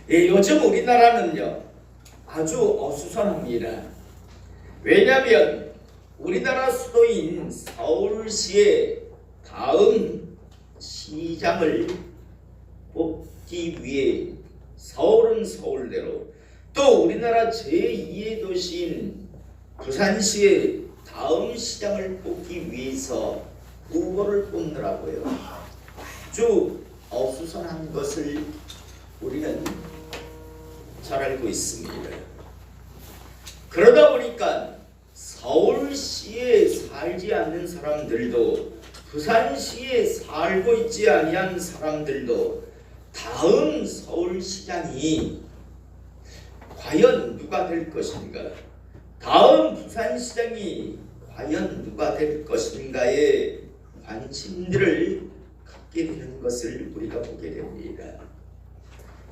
예, 요즘 우리나라는요 아주 어수선합니다. 왜냐하면 우리나라 수도인 서울시의 다음 시장을 뽑기 위해 서울은 서울대로, 또 우리나라 제2의 도시인 부산시의 다음 시장을 뽑기 위해서 후보를 뽑느라고요 아주 어수선한 것을 우리는 잘 알고 있습니다. 그러다 보니까 서울시에 살지 않는 사람들도, 부산시에 살고 있지 아니한 사람들도 다음 서울시장이 과연 누가 될 것인가, 다음 부산시장이 과연 누가 될 것인가에 관심들을 갖게 되는 것을 우리가 보게 됩니다.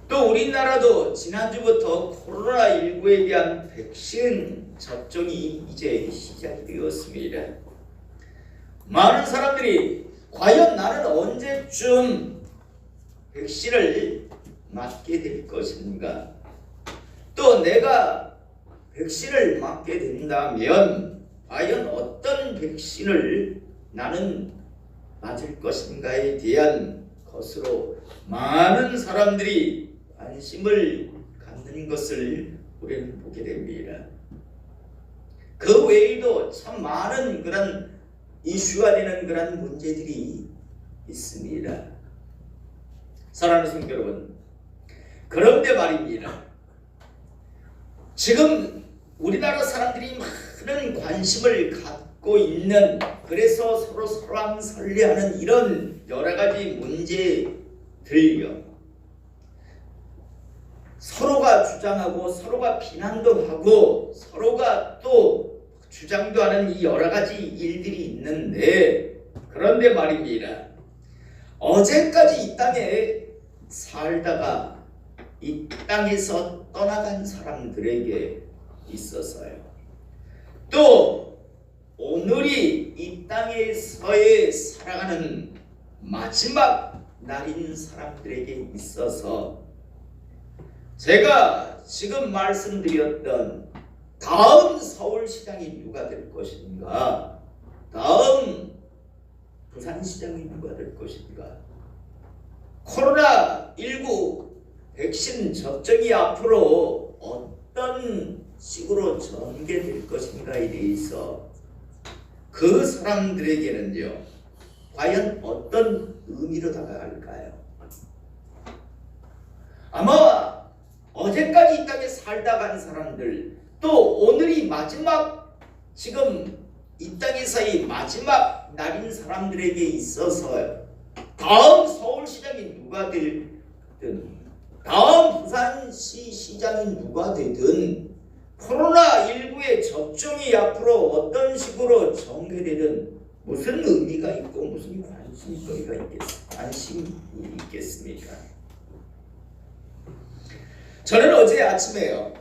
또 우리나라도 지난주부터 코로나19에 대한 백신 접종이 이제 시작이 되었습니다. 많은 사람들이 과연 나는 언제쯤 백신을 맞게 될 것인가, 또 내가 백신을 맞게 된다면 과연 어떤 백신을 나는 맞을 것인가에 대한 것으로 많은 사람들이 관심을 갖는 것을 우리는 보게 됩니다. 그 외에도 참 많은 그런 이슈가 되는 그런 문제들이 있습니다. 사랑하는 성도 여러분, 그런데 말입니다. 지금 우리나라 사람들이 많은 관심을 갖고 있는, 그래서 서로 설왕설래하는 이런 여러 가지 문제들요, 서로가 주장하고 서로가 비난도 하고 서로가 또 주장도 하는 이 여러 가지 일들이 있는데, 그런데 말입니다. 어제까지 이 땅에 살다가 이 땅에서 떠나간 사람들에게 있어서요, 또 오늘이 이 땅에서의 살아가는 마지막 날인 사람들에게 있어서 제가 지금 말씀드렸던 다음 서울시장이 누가 될 것인가, 다음 부산시장이 누가 될 것인가, 코로나19 백신 접종이 앞으로 어떤 식으로 전개될 것인가에 대해서 그 사람들에게는요 과연 어떤 의미로 다가갈까요? 아마 어제까지 이 땅에 살다 간 사람들, 또 오늘이 마지막, 지금 이 땅에서의 마지막 날인 사람들에게 있어서 다음 서울시장이 누가 되든, 다음 부산시 시장이 누가 되든, 코로나19의 접종이 앞으로 어떤 식으로 전개되든 무슨 의미가 있고 무슨 관심이 있겠습니까? 저는 어제 아침에요,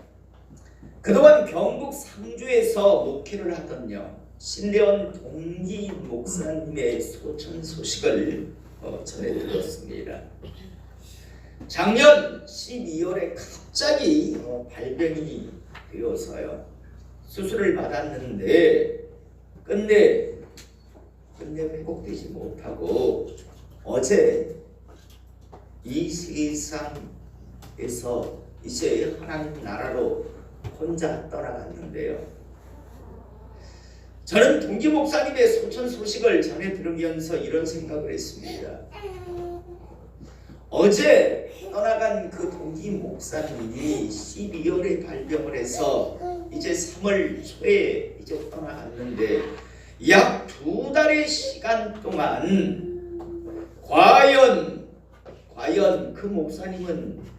그동안 경북 상주에서 목회를 하던요 신대원 동기 목사님의 소천 소식을 전해 들었습니다. 작년 12월에 갑자기 발병이 되어서요 수술을 받았는데 끝내 회복되지 못하고 어제 이 세상에서 이제 하나님 나라로 혼자 떠나갔는데요, 저는 동기 목사님의 소천 소식을 전해 들으면서 이런 생각을 했습니다. 어제 떠나간 그 동기 목사님이 12월에 발병을 해서 이제 3월 초에 이제 떠나갔는데, 약 2달의 시간 동안 과연 그 목사님은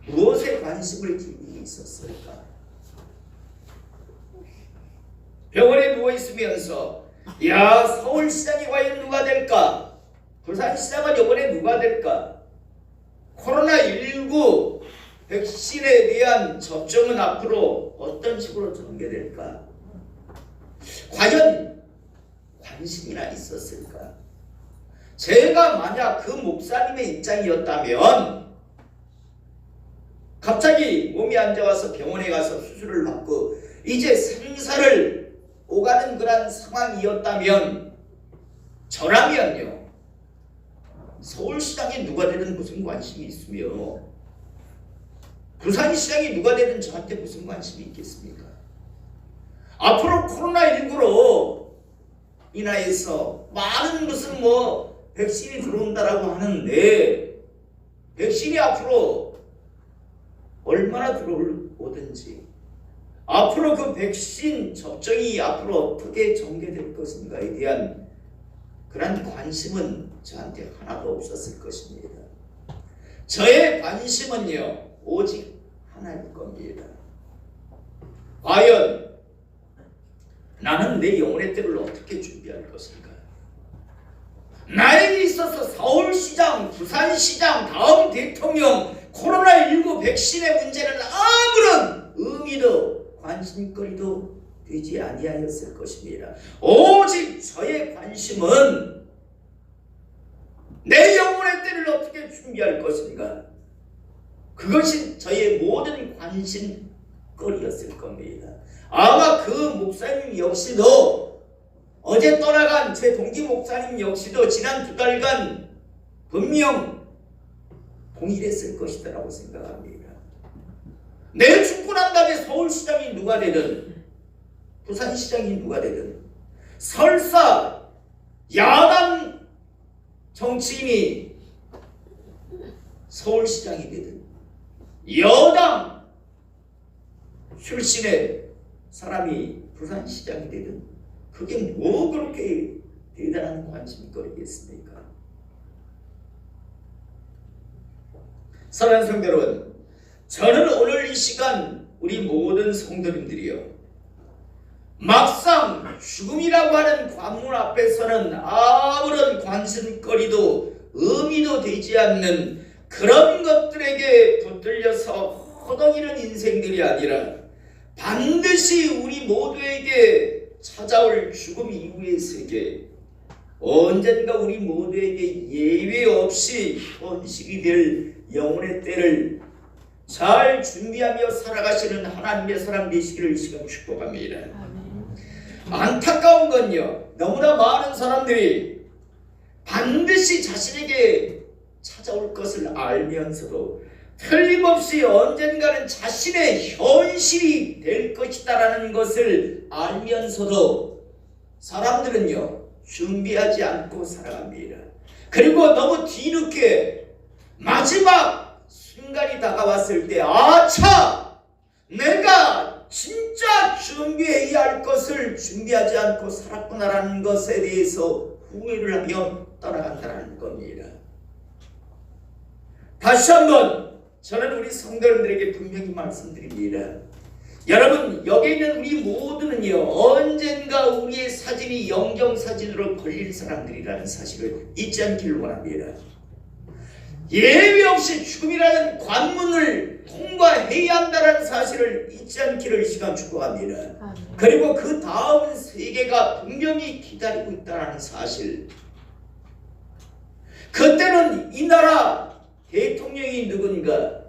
무엇에 관심을 기울이고 있었을까? 병원에 누워 있으면서 야, 서울시장이 과연 누가 될까? 부산시장은 이번에 누가 될까? 코로나19 백신에 대한 접종은 앞으로 어떤 식으로 전개될까? 과연 관심이나 있었을까? 제가 만약 그 목사님의 입장이었다면 갑자기 몸이 안 좋아서 병원에 가서 수술을 받고 이제 생사를 오가는 그런 상황이었다면, 저라면요 서울시장이 누가 되든 무슨 관심이 있으며 부산시장이 누가 되든 저한테 무슨 관심이 있겠습니까? 앞으로 코로나19로 인하여서 많은 무슨 백신이 들어온다라고 하는데, 백신이 앞으로 얼마나 들어오든지, 앞으로 그 백신 접종이 앞으로 어떻게 전개될 것인가에 대한 그런 관심은 저한테 하나도 없었을 것입니다. 저의 관심은요 오직 하나일 겁니다. 과연 나는 내 영혼의 때를 어떻게 준비할 것인가? 나에게 있어서 서울시장, 부산시장, 다음 대통령, 코로나19 백신의 문제는 아무런 의미도 관심거리도 되지 아니하였을 것입니다. 오직 저의 관심은 내 영혼의 때를 어떻게 준비할 것인가? 그것이 저의 모든 관심거리였을 겁니다. 아마 그 목사님 역시도, 어제 떠나간 제 동기 목사님 역시도 지난 2달간 분명 동일했을 것이라고 생각합니다. 내 죽고 난 다음에 서울시장이 누가 되든 부산시장이 누가 되든, 설사 야당 정치인이 서울시장이 되든 여당 출신의 사람이 부산시장이 되든 그게 뭐 그렇게 대단한 관심거리겠습니까? 사랑하는 성도 여러분, 저는 오늘 이 시간 우리 모든 성도님들이요, 막상 죽음이라고 하는 관문 앞에서는 아무런 관심거리도 의미도 되지 않는 그런 것들에게 붙들려서 허덕이는 인생들이 아니라, 반드시 우리 모두에게 찾아올 죽음 이후의 세계, 언젠가 우리 모두에게 예외 없이 현실이 될 영혼의 때를 잘 준비하며 살아가시는 하나님의 사람 되시기를 이 시간 축복합니다. 안타까운 건요, 너무나 많은 사람들이 반드시 자신에게 찾아올 것을 알면서도 틀림없이 언젠가는 자신의 현실이 될 것이다라는 것을 알면서도 사람들은요 준비하지 않고 살아갑니다. 그리고 너무 뒤늦게 마지막 순간이 다가왔을 때, 아차! 내가 진짜 준비해야 할 것을 준비하지 않고 살았구나라는 것에 대해서 후회를 하며 떠나간다는 겁니다. 다시 한번 저는 우리 성도님들에게 분명히 말씀드립니다. 여러분, 여기 있는 우리 모두는요 언젠가 우리의 사진이 영정사진으로 걸릴 사람들이라는 사실을 잊지 않기를 원합니다. 예외 없이 죽음이라는 관문을 통과해야 한다는 사실을 잊지 않기를 이 시간 축복합니다. 그리고 그 다음 세계가 분명히 기다리고 있다는 사실, 그때는 이 나라 대통령이 누군가,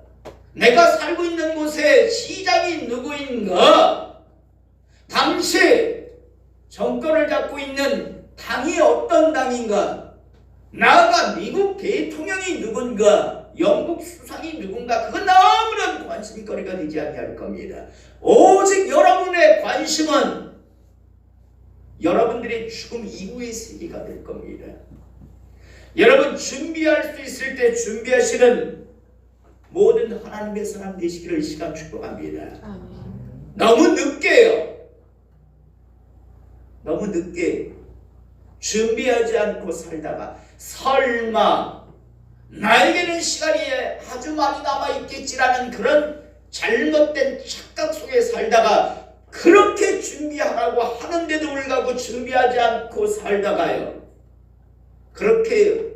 내가 살고 있는 곳의 시장이 누구인가, 당시 정권을 잡고 있는 당이 어떤 당인가, 나아가 미국 대통령이 누군가, 영국 수상이 누군가, 그건 아무런 관심거리가 되지 아니할 겁니다. 오직 여러분의 관심은 여러분들의 죽음 이후의 세계가 될 겁니다. 여러분, 준비할 수 있을 때 준비하시는 모든 하나님의 사람 되시기를 이 시간 축복합니다. 너무 늦게요, 너무 늦게 준비하지 않고 살다가 설마 나에게는 시간이 아주 많이 남아있겠지라는 그런 잘못된 착각 속에 살다가, 그렇게 준비하라고 하는데도 불구하고 준비하지 않고 살다가요, 그렇게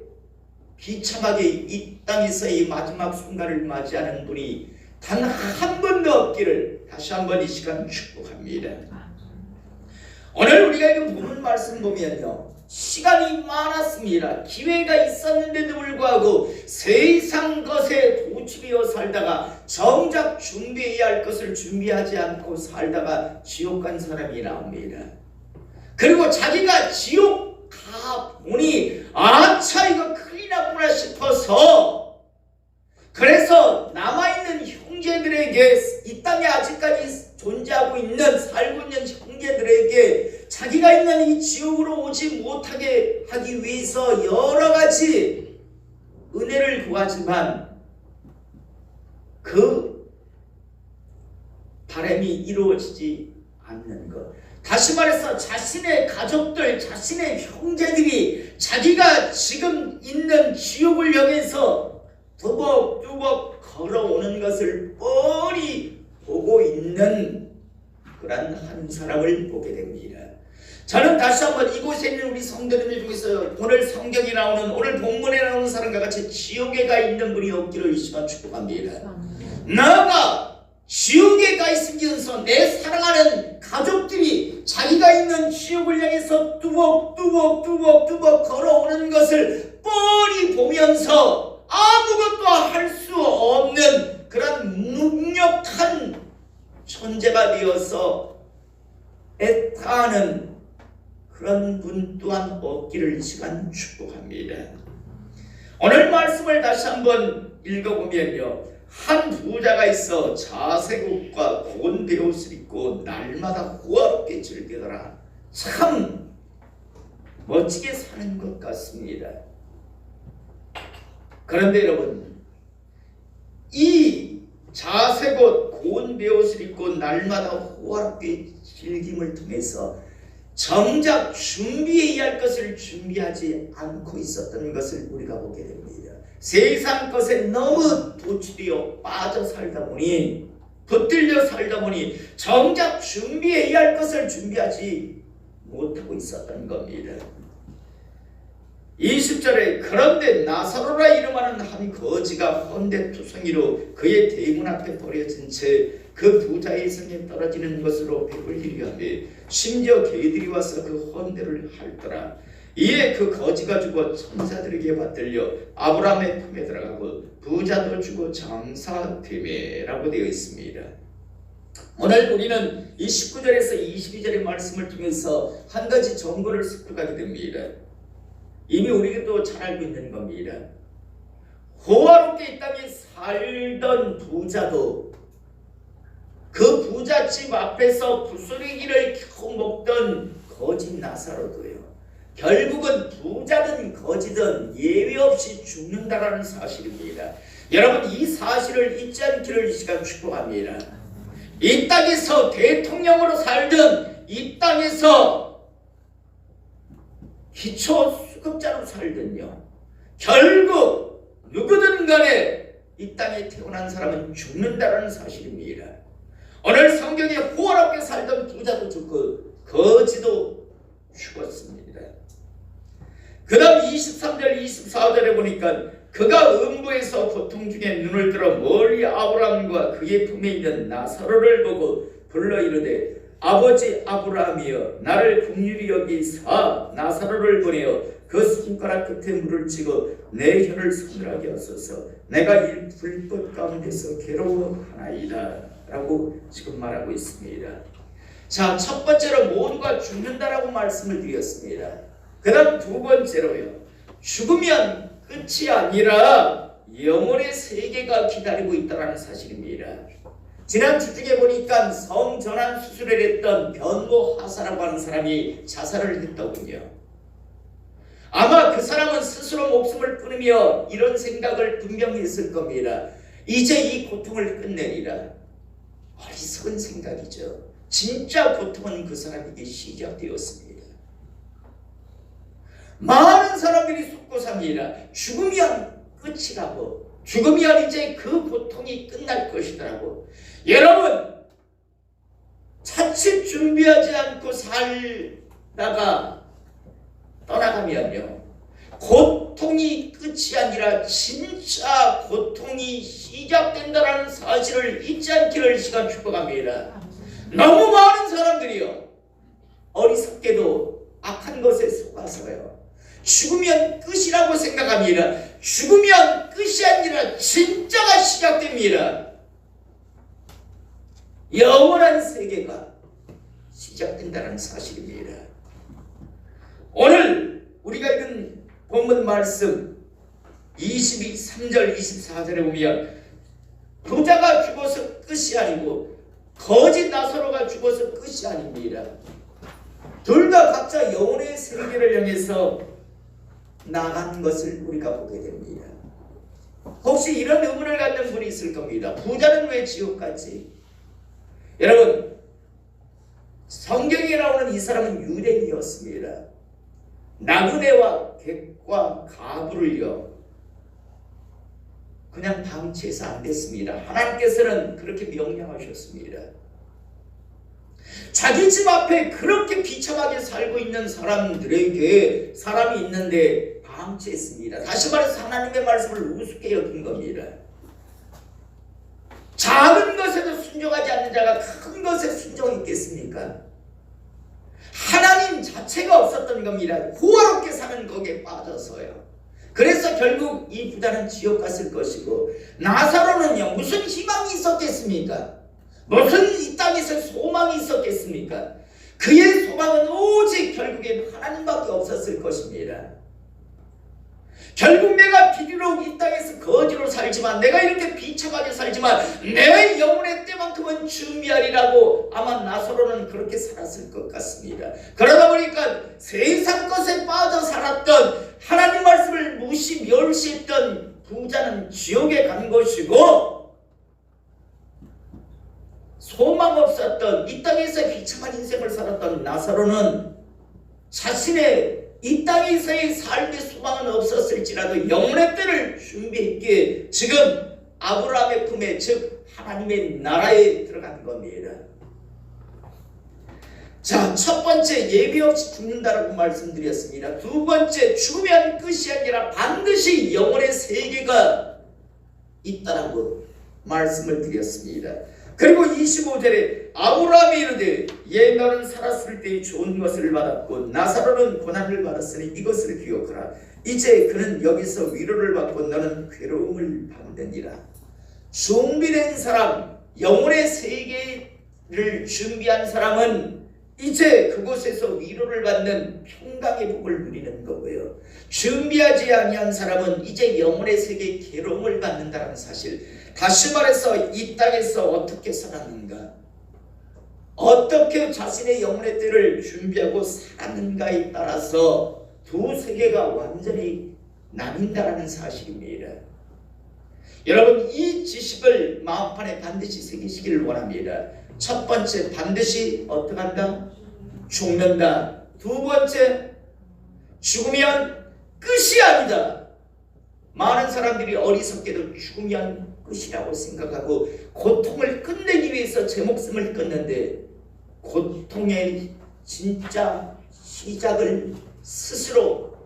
비참하게 이 땅에서 이 마지막 순간을 맞이하는 분이 단 한 번도 없기를 다시 한번 이 시간 축복합니다. 오늘 우리가 이거 보는 말씀 보면요, 시간이 많았습니다. 기회가 있었는데도 불구하고 세상 것에 도취되어 살다가 정작 준비해야 할 것을 준비하지 않고 살다가 지옥 간 사람이 나옵니다. 그리고 자기가 지옥 가 보니 아차 이거 큰일 났구나 싶어서 그래서 남아있는 형제들에게 이 땅에 아직까지 존재하고 있는 살고 있는 형제들에게 자기가 있는 이 지옥으로 오지 못하게 하기 위해서 여러 가지 은혜를 구하지만 그 바람이 이루어지지 않는 것. 다시 말해서 자신의 가족들, 자신의 형제들이 자기가 지금 있는 지옥을 향해서 두벅두벅 걸어오는 것을 뻔히 보고 있는 그런 한 사람을 보게 됩니다. 저는 다시 한번 이곳에 있는 우리 성도님들 중에서 오늘 성경에 나오는 오늘 본문에 나오는 사람과 같이 지옥에 가 있는 분이 없기를 이 시간 축복합니다. 나가 지옥에 가 있으면서 내 사랑하는 가족들이 자기가 있는 지옥을 향해서 뚜벅뚜벅 걸어오는 것을 뻔히 보면서 아무것도 할 수 없는 그런 무력한 존재가 되어서 애타는 그런 분 또한 없기를 이 시간 축복합니다. 오늘 말씀을 다시 한번 읽어보면요, 한 부자가 있어 자색옷과 고운 베옷을 입고 날마다 호화롭게 즐기더라. 참 멋지게 사는 것 같습니다. 그런데 여러분, 이 자색옷 고운 베옷을 입고 날마다 호화롭게 즐김을 통해서 정작 준비해야 할 것을 준비하지 않고 있었던 것을 우리가 보게 됩니다. 세상 것에 너무 도취되어 빠져 살다 보니, 붙들려 살다 보니 정작 준비해야 할 것을 준비하지 못하고 있었던 겁니다. 20절에 그런데 나사로라 이름하는 한 거지가 헌데투성이로 그의 대문 앞에 버려진 채 그 부자의 성에 떨어지는 것으로 배불리려 하며 심지어 개들이 와서 그 헌데를 핥더라. 이에 그 거지가 죽어 천사들에게 받들려 아브라함의 품에 들어가고 부자도 죽어 장사되매라고 되어 있습니다. 오늘 우리는 이 19절에서 22절의 말씀을 통해서 한 가지 정보를 습득하게 됩니다. 이미 우리도 잘 알고 있는 겁니다. 호화롭게 이 땅에 살던 부자도 그 부잣집 앞에서 부스러기를 겨우 먹던 거지 나사로도요, 결국은 부자든 거지든 예외 없이 죽는다라는 사실입니다. 여러분, 이 사실을 잊지 않기를 이 시간 축복합니다. 이 땅에서 대통령으로 살든 이 땅에서 기초 수급자로 살든요, 결국 누구든 간에 이 땅에 태어난 사람은 죽는다라는 사실입니다. 오늘 성경에 호화롭게 살던 부자도 죽고 거지도 죽었습니다. 그 다음 23절 24절에 보니까 그가 음부에서 고통 중에 눈을 들어 멀리 아브라함과 그의 품에 있는 나사로를 보고 불러 이르되 아버지 아브라함이여 나를 긍휼히 여기사 나사로를 보내어 그 손가락 끝에 물을 치고 내 혀를 서늘하게 하소서. 내가 이 불꽃 가운데서 괴로워하나이다 라고 지금 말하고 있습니다. 자, 첫 번째로 모두가 죽는다라고 말씀을 드렸습니다. 그 다음 두 번째로요, 죽으면 끝이 아니라 영혼의 세계가 기다리고 있다는 사실입니다. 지난 주중에 보니까 성전환 수술을 했던 변모 하사라고 하는 사람이 자살을 했더군요. 아마 그 사람은 스스로 목숨을 끊으며 이런 생각을 분명히 했을 겁니다. 이제 이 고통을 끝내리라. 어리석은 생각이죠. 진짜 고통은 그 사람에게 시작되었습니다. 많은 사람들이 속고 삽니다. 죽으면 끝이라고, 죽으면 이제 그 고통이 끝날 것이더라고. 여러분, 자칫 준비하지 않고 살다가 떠나가면요, 고통이 끝이 아니라 진짜 고통이 시작된다는 사실을 잊지 않기를 시간 축복합니다. 너무 많은 사람들이요, 어리석게도 악한 것에 속아서요. 죽으면 끝이라고 생각합니다. 죽으면 끝이 아니라 진짜가 시작됩니다. 영원한 세계가 시작된다는 사실입니다. 오늘 우리가 읽은 본문 말씀 23절 24절에 보면 부자가 죽어서 끝이 아니고 거짓 나사로가 죽어서 끝이 아닙니다. 둘 다 각자 영혼의 세계를 향해서 나간 것을 우리가 보게 됩니다. 혹시 이런 의문을 갖는 분이 있을 겁니다. 부자는 왜 지옥 갔지? 여러분, 성경에 나오는 이 사람은 유대인이었습니다. 나그네와 객과 가부를요 그냥 방치해서 안 됐습니다. 하나님께서는 그렇게 명령하셨습니다. 자기 집 앞에 그렇게 비참하게 살고 있는 사람들에게 사람이 있는데 방치했습니다. 다시 말해서 하나님의 말씀을 우습게 여긴 겁니다. 작은 것에도 순종하지 않는 자가 큰 것에 순종했겠습니까? 하나님 자체가 없었던 겁니다. 호화롭게 사는 거기에 빠져서요. 그래서 결국 이 부자는 지옥 갔을 것이고 나사로는요 무슨 희망이 있었겠습니까? 무슨 이 땅에서 소망이 있었겠습니까? 그의 소망은 오직 결국엔 하나님밖에 없었을 것입니다. 결국 내가 비리로 이 땅에서 거지로 살지만 내가 이렇게 비참하게 살지만 내 영혼의 때만큼은 준비하리라고 아마 나사로는 그렇게 살았을 것 같습니다. 그러다 보니까 세상 것에 빠져 살았던 하나님 말씀을 무시 멸시했던 부자는 지옥에 간 것이고 소망 없었던 이 땅에서 비참한 인생을 살았던 나사로는 자신의 이 땅에서의 삶의 소망은 없었을지라도 영혼의 때를 준비했기에 지금 아브라함의 품에 즉 하나님의 나라에 들어간 겁니다. 자, 첫 번째 예비 없이 죽는다라고 말씀드렸습니다. 두 번째 죽으면 끝이 아니라 반드시 영혼의 세계가 있다라고 말씀을 드렸습니다. 그리고 25절에 아브라함이 이르되 예 너는 살았을 때에 좋은 것을 받았고 나사로는 고난을 받았으니 이것을 기억하라. 이제 그는 여기서 위로를 받고 너는 괴로움을 받느니라. 준비된 사람, 영혼의 세계를 준비한 사람은 이제 그곳에서 위로를 받는 평강의 복을 누리는 거고요. 준비하지 아니한 사람은 이제 영혼의 세계의 괴로움을 받는다는 사실. 다시 말해서 이 땅에서 어떻게 살았는가, 어떻게 자신의 영혼의 때를 준비하고 살았는가에 따라서 두 세계가 완전히 나뉜다는 사실입니다. 여러분, 이 지식을 마음판에 반드시 새기시기를 원합니다. 첫 번째, 반드시 어떻게 한다? 죽는다. 두 번째, 죽으면 끝이 아니다. 많은 사람들이 어리석게도 죽으면 끝이라고 생각하고 고통을 끝내기 위해서 제 목숨을 끊는데 고통의 진짜 시작을 스스로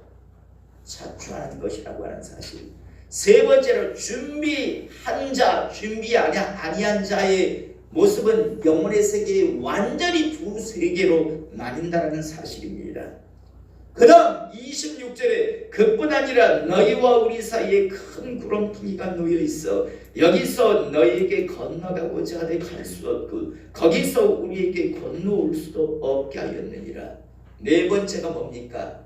자초하는 것이라고 하는 사실. 세 번째로 준비한 자, 준비 아니한 자의 모습은 영혼의 세계에 완전히 두 세계로 나뉜다는 사실입니다. 그 다음 26절에 그뿐 아니라 너희와 우리 사이에 큰 구렁텅이가 놓여 있어 여기서 너희에게 건너가고자 하되 갈 수 없고 거기서 우리에게 건너올 수도 없게 하였느니라. 네 번째가 뭡니까?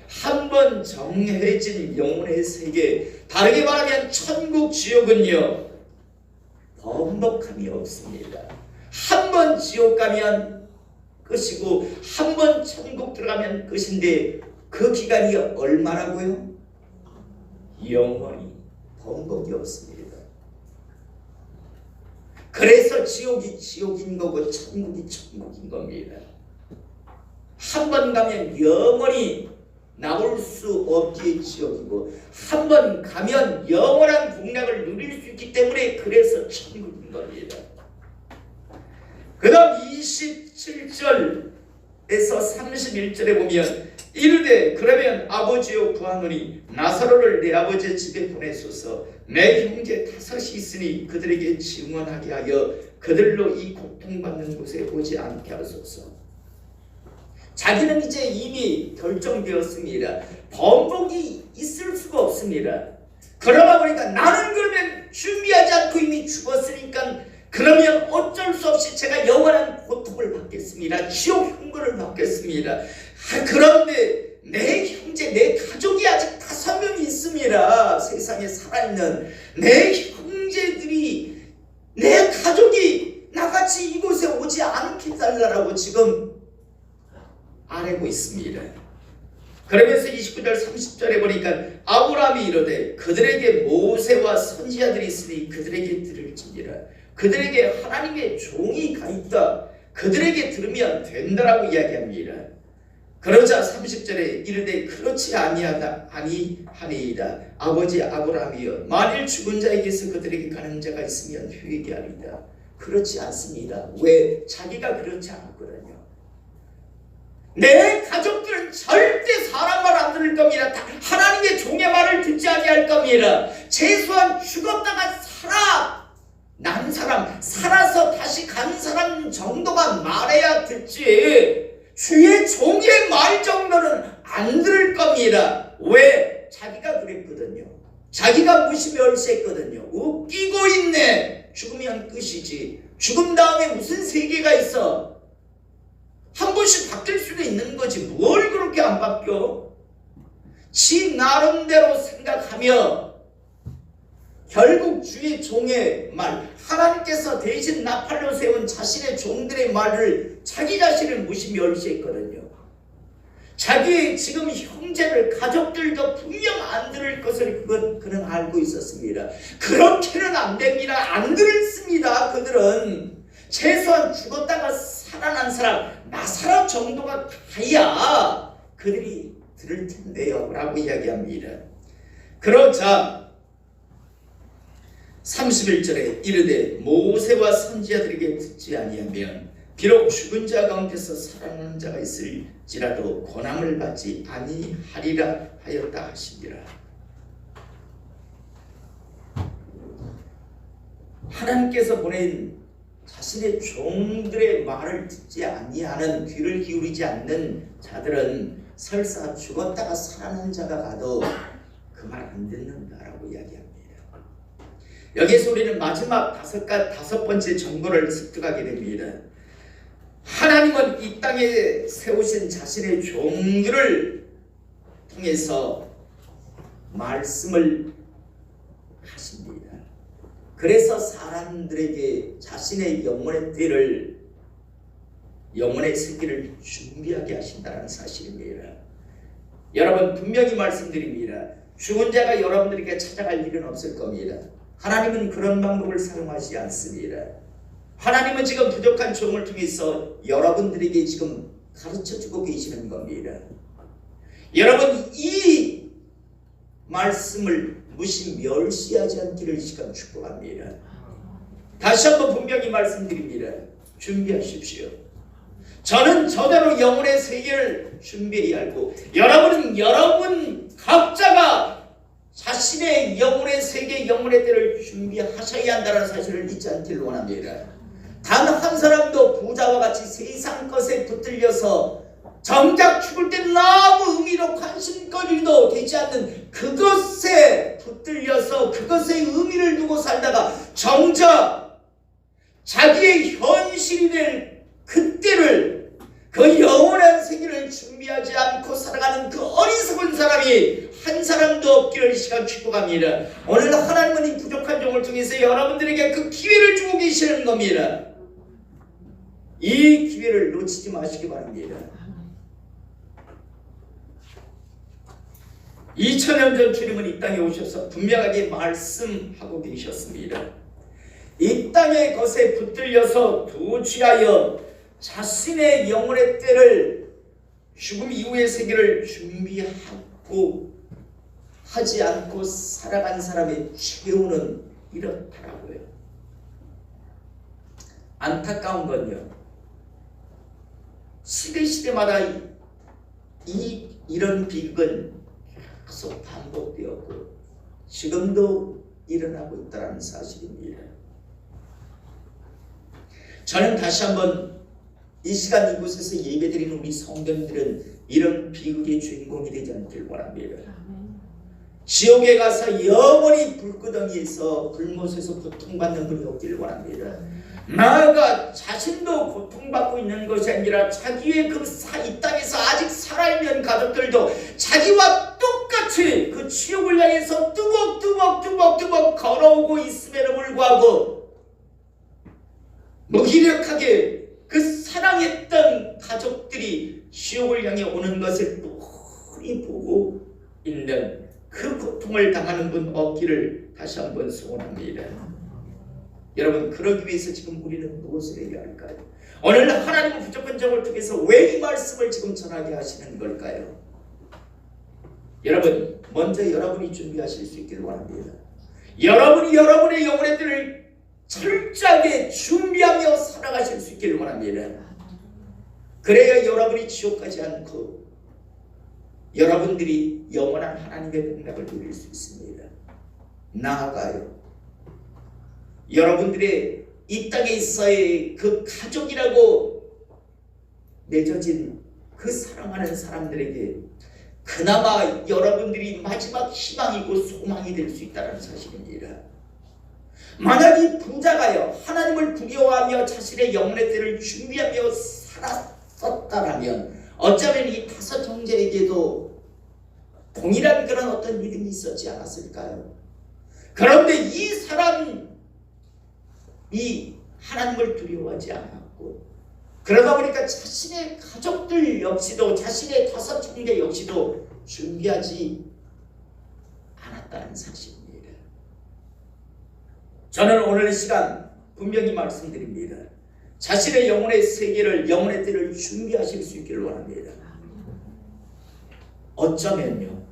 한 번 정해진 영혼의 세계, 다르게 말하면 천국 지옥은요 번복함이 없습니다. 한 번 지옥 가면 끝이고 한 번 천국 들어가면 끝인데 그 기간이 얼마라고요? 영원히 번복이 없습니다. 그래서 지옥이 지옥인 거고 천국이 천국인 겁니다. 한 번 가면 영원히 나올 수 없기에 지옥이고 한 번 가면 영원한 복락을 누릴 수 있기 때문에 그래서 천국인 겁니다. 그 다음 27절에서 31절에 보면 이르되 그러면 아버지여 구하노니 나사로를 내 아버지의 집에 보내소서. 내 형제 5이 있으니 그들에게 증언하게 하여 그들로 이 고통받는 곳에 오지 않게 하소서. 자기는 이제 이미 결정되었습니다. 번복이 있을 수가 없습니다. 그러다 보니까 나는 그러면 준비하지 않고 이미 죽었으니까 그러면 어쩔 수 없이 제가 영원한 고통을 받겠습니다. 지옥 형벌을 받겠습니다. 그런데 내 형제, 내 가족이 아직 5명이 있습니다. 세상에 살아있는 내 형제들이, 내 가족이 나같이 이곳에 오지 않게 달라고 지금 아뢰고 있습니다. 그러면서 29절 30절에 보니까 아브라함이 이르되 그들에게 모세와 선지자들이 있으니 그들에게 들을지니라. 그들에게 하나님의 종이 가 있다. 그들에게 들으면 된다라고 이야기합니다. 그러자 30절에 이르되 그렇지 아니하니이다. 아버지 아브라함이여 만일 죽은 자에게서 그들에게 가는 자가 있으면 회개하리이다. 그렇지 않습니다. 왜? 자기가 그렇지 않았거든요. 내 가족들은 절대 사람 말 안 들을 겁니다. 하나님의 종의 말을 듣지 아니할 겁니다. 최소한 죽었다가 난 사람, 살아서 다시 간 사람 정도가 말해야 듣지 주의 종의 말 정도는 안 들을 겁니다. 왜? 자기가 그랬거든요. 자기가 무시멸시했거든요. 웃기고 있네. 죽으면 끝이지. 죽음 다음에 무슨 세계가 있어? 한 번씩 바뀔 수도 있는 거지. 뭘 그렇게 안 바뀌어? 지 나름대로 생각하며 결국 주의 종의 말, 하나님께서 대신 나팔로 세운 자신의 종들의 말을 자기 자신을 무시멸시했거든요. 자기의 지금 형제를, 가족들도 분명 안 들을 것을 그는 알고 있었습니다. 그렇게는 안 됩니다. 안 들습니다. 그들은 최소한 죽었다가 살아난 사람, 나사람 정도가 가야 그들이 들을 텐데요 라고 이야기합니다. 그러자 31절에 이르되 모세와 선지자들에게 듣지 아니하면 비록 죽은 자 가운데서 살아나는 자가 있을지라도 권함을 받지 아니하리라 하였다 하시니라. 하나님께서 보낸 자신의 종들의 말을 듣지 아니하는, 귀를 기울이지 않는 자들은 설사 죽었다가 살아난 자가 가도 그 말 안 듣는다라고 이야기합니다. 여기서 우리는 마지막 다섯 번째 정보를 습득하게 됩니다. 하나님은 이 땅에 세우신 자신의 종들을 통해서 말씀을 하십니다. 그래서 사람들에게 자신의 영혼의 때를, 영혼의 세계를 준비하게 하신다는 사실입니다. 여러분 분명히 말씀드립니다. 죽은 자가 여러분들에게 찾아갈 일은 없을 겁니다. 하나님은 그런 방법을 사용하지 않습니다. 하나님은 지금 부족한 종을 통해서 여러분들에게 지금 가르쳐주고 계시는 겁니다. 여러분 이 말씀을 무시 멸시하지 않기를 시간 축복합니다. 다시 한번 분명히 말씀드립니다. 준비하십시오. 저는 저대로 영혼의 세계를 준비해야 하고 여러분은 여러분 각자가 자신의 영혼의 세계, 영혼의 때를 준비하셔야 한다는 사실을 잊지 않기를 원합니다. 단 한 사람도 부자와 같이 세상 것에 붙들려서 정작 죽을 때 너무 의미로 관심거리도 되지 않는 그것에 붙들려서 그것에 의미를 두고 살다가 정작 자기의 현실이 될 그때를, 그 영원한 세계를 준비하지 않고 살아가는 그 어리석은 사람이 한 사람도 없기를 시간 축복합니다. 오늘 하나님은 이 부족한 종을 통해서 여러분들에게 그 기회를 주고 계시는 겁니다. 이 기회를 놓치지 마시기 바랍니다. 2000년 전 주님은 이 땅에 오셔서 분명하게 말씀하고 계셨습니다. 이 땅의 것에 붙들려서 도취하여 자신의 영혼의 때를, 죽음 이후의 세계를 준비하고 하지 않고 살아간 사람의 최후는 이렇더라고요. 안타까운 건요, 시대마다 이런 비극은 계속 반복되었고 지금도 일어나고 있다는 사실입니다. 저는 다시 한번 이 시간 이곳에서 예배드리는 우리 성도님들은 이런 비극의 주인공이 되지 않길 원합니다. 지옥에 가서 영원히 불구덩이에서 불못에서 고통받는 분이 없기를 원합니다. 나아가 자신도 고통받고 있는 것이 아니라 자기의 이 땅에서 아직 살아있는 가족들도 자기와 똑같이 그 지옥을 향해서 뚜벅뚜벅 걸어오고 있음에도 불구하고 무기력하게 그 사랑했던 가족들이 지옥을 향해 오는 것을 뻔히 보고 있는 그 고통을 당하는 분 없기를 다시 한번 소원합니다. 여러분, 그러기 위해서 지금 우리는 무엇을 해야 할까요? 오늘 하나님은 부족한 통해서 왜 이 말씀을 지금 전하게 하시는 걸까요? 여러분, 먼저 여러분이 준비하실 수 있기를 원합니다. 여러분이 여러분의 영혼의 뜰을 철저하게 준비하며 살아가실 수 있기를 원합니다. 그래야 여러분이 지옥 가지 않고 여러분들이 영원한 하나님의 복락을 누릴 수 있습니다. 나아가요, 여러분들의 이 땅에 있어의 그 가족이라고 맺어진 그 사랑하는 사람들에게 그나마 여러분들이 마지막 희망이고 소망이 될 수 있다는 사실입니다. 만약 이 부자가요, 하나님을 두려워하며 자신의 영혼의 때를 준비하며 살았었다라면 어쩌면 이 5 형제에게도 동일한 그런 어떤 믿음이 있었지 않았을까요? 그런데 이 사람이 하나님을 두려워하지 않았고, 그러다 보니까 자신의 가족들 역시도, 자신의 5 형제 역시도 준비하지 않았다는 사실입니다. 저는 오늘 이 시간 분명히 말씀드립니다. 자신의 영혼의 세계를, 영혼의 때를 준비하실 수 있기를 원합니다. 어쩌면요,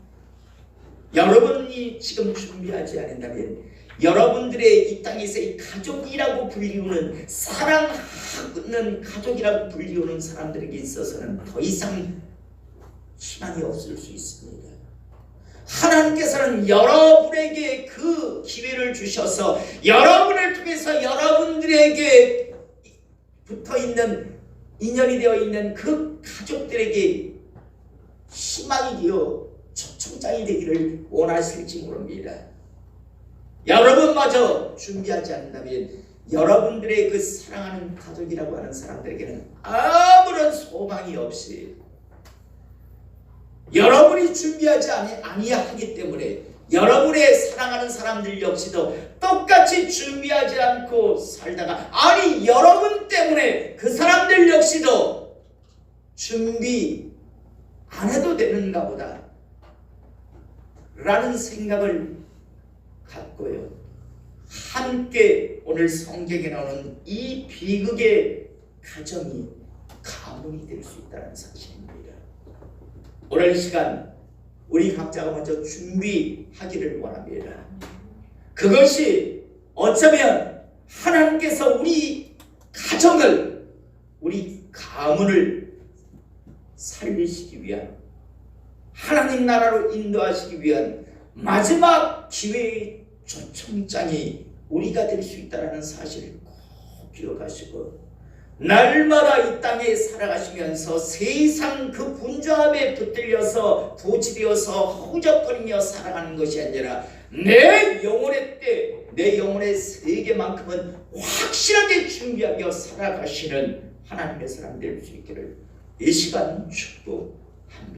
여러분이 지금 준비하지 않는다면 여러분들의 이 땅에서의 가족이라고 불리우는, 사랑하는 가족이라고 불리우는 사람들에게 있어서는 더 이상 희망이 없을 수 있습니다. 하나님께서는 여러분에게 그 기회를 주셔서 여러분을 통해서 여러분들에게 붙어있는, 인연이 되어 있는 그 가족들에게 희망이 되어 초청장이 되기를 원하실지 모릅니다. 여러분마저 준비하지 않는다면 여러분들의 그 사랑하는 가족이라고 하는 사람들에게는 아무런 소망이 없이, 여러분이 준비하지 아니하기 때문에 여러분의 사랑하는 사람들 역시도 똑같이 준비하지 않고 살다가, 아니 여러분 때문에 그 사람들 역시도 준비 안 해도 되는가 보다 라는 생각을 갖고요, 함께 오늘 성경에 나오는 이 비극의 가정이 가문이 될 수 있다는 사실입니다. 오늘 이 시간 우리 각자가 먼저 준비하기를 원합니다. 그것이 어쩌면 하나님께서 우리 가정을, 우리 가문을 살리시기 위한, 하나님 나라로 인도하시기 위한 마지막 기회의 초청장이 우리가 될 수 있다는 사실을 꼭 기억하시고, 날마다 이 땅에 살아가시면서 세상 그 분주함에 붙들려서 부치되어서 허우적거리며 살아가는 것이 아니라 내 영혼의 때, 내 영혼의 세계만큼은 확실하게 준비하며 살아가시는 하나님의 사람 될 수 있기를 이 시간 축복합니다.